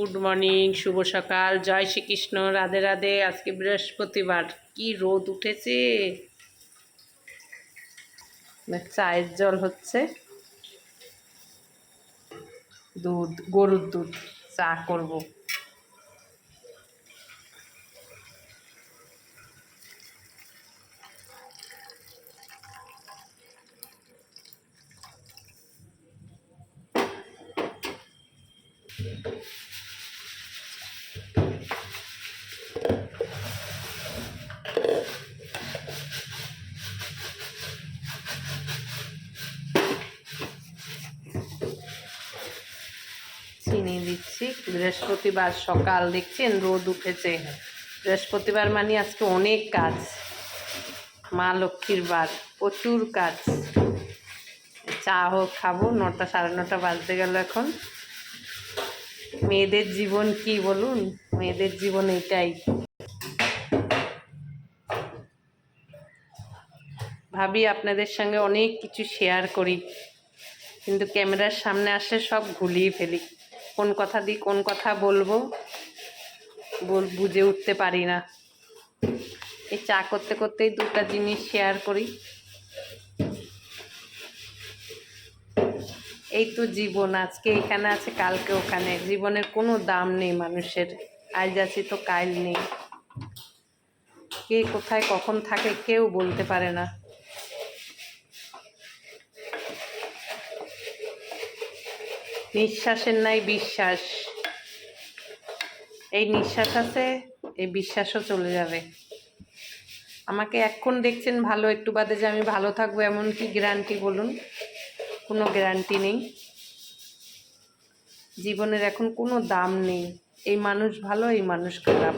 Good morning, শুভ সকাল, জয় শ্রীকৃষ্ণ, রাধে রাধে। আজকে বৃহস্পতিবার, কি রোদ উঠেছে। চায়ের জল হচ্ছে, দুধ, গরুর দুধ, চা করব। চিনি দিচ্ছি। বৃহস্পতিবার সকাল, দেখছেন রোদ উঠেছে। বৃহস্পতিবার মানে আজকে অনেক কাজ, মা লক্ষ্মীর বার, প্রচুর কাজ। চা হোক খাবো, 9টা 9:30 বাজতে গেল এখন। মেয়েদের জীবন কি বলুন, মেয়েদের জীবন এটাই। ভাবি আপনাদের সঙ্গে অনেক কিছু শেয়ার করি, কিন্তু ক্যামেরার সামনে আসলে সব ভুলিয়ে ফেলি। কোন কথা দিয়ে কোন কথা বলবো বুঝে উঠতে পারি না। এই চা করতে করতেই দুটা জিনিস শেয়ার করি। এই তো জীবন, আজকে এখানে আছে কালকে ওখানে। জীবনের কোনো দাম নেই মানুষের। আজ আছি তো কাল নেই। কে কোথায় কখন থাকে কেউ বলতে পারে না। নিঃশ্বাসের নাই বিশ্বাস। এই নিঃশ্বাস আছে, এই বিশ্বাসও চলে যাবে। আমাকে এখন দেখছেন ভালো, একটু বাদে যে আমি ভালো থাকবো এমন কি গ্যারান্টি বলুন? কোনো গ্যারান্টি নেই। জীবনের এখন কোনো দাম নেই। এই মানুষ ভালো, এই মানুষ খারাপ।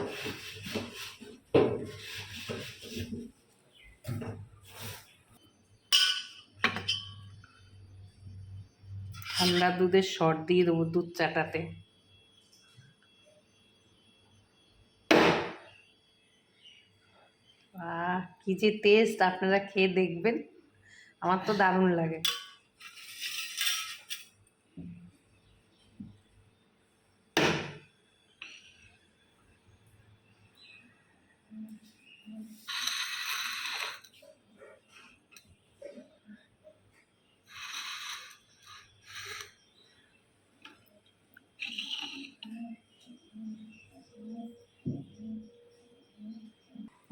ঠান্ডা দুধের শর্ট দিয়ে দেবো দুধ চাটাতে। কি যে টেস্ট, আপনারা খেয়ে দেখবেন। আমার তো দারুণ লাগে।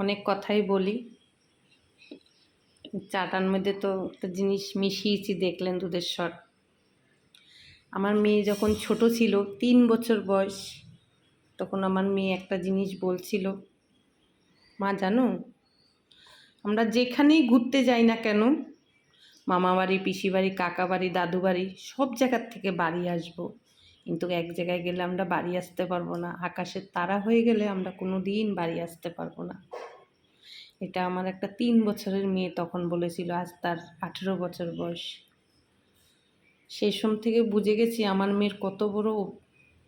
অনেক কথাই বলি, চাটার মধ্যে তো একটা জিনিস মিশিয়েছি, দেখলেন দুধের শর্ট। আমার মেয়ে যখন ছোট ছিল, 3 বছর বয়স, তখন আমার মেয়ে একটা জিনিস বলছিল, মা জানো, আমরা যেখানেই ঘুরতে যাই না কেন, মামা বাড়ি, পিসি বাড়ি, কাকা বাড়ি, দাদু বাড়ি, সব জায়গার থেকে বাড়ি আসবো, কিন্তু এক জায়গায় গেলে আমরা বাড়ি আসতে পারবো না। আকাশের তারা হয়ে গেলে আমরা কোনো দিন বাড়ি আসতে পারবো না। এটা আমার একটা 3 বছরের মেয়ে তখন বলেছিল, আজ তার 18 বছর বয়স। সেই সময় থেকে বুঝে গেছি আমার মেয়ের কত বড়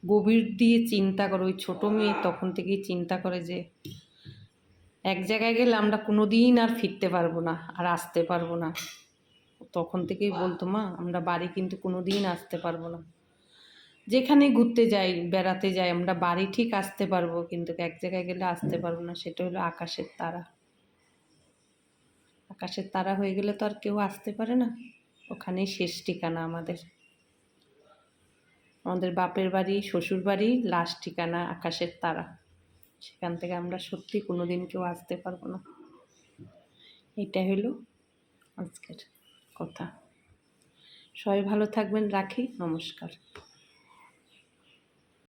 গভীর দিয়ে চিন্তা করে। ওই ছোটো মেয়ে তখন থেকেই চিন্তা করে যে এক জায়গায় গেলে আমরা কোনো দিন আর ফিরতে পারবো না, আর আসতে পারবো না। তখন থেকেই বলতো, মা আমরা বাড়ি কিন্তু কোনো দিন আসতে পারবো না। যেখানে ঘুরতে যাই, বেড়াতে যাই, আমরা বাড়ি ঠিক আসতে পারবো, কিন্তু এক জায়গায় গেলে আসতে পারবো না। সেটা হলো আকাশের তারা। আকাশের তারা হয়ে গেলে তো আর কেউ আসতে পারে না। ওখানেই শেষ ঠিকানা আমাদের। আমাদের বাপের বাড়ি, শ্বশুর বাড়ি, লাস্ট ঠিকানা আকাশের তারা। সেখান থেকে আমরা সত্যি কোনো দিন কেউ আসতে পারবো না। এটা হলো আজকের কথা। সবাই ভালো থাকবেন, রাখি, নমস্কার।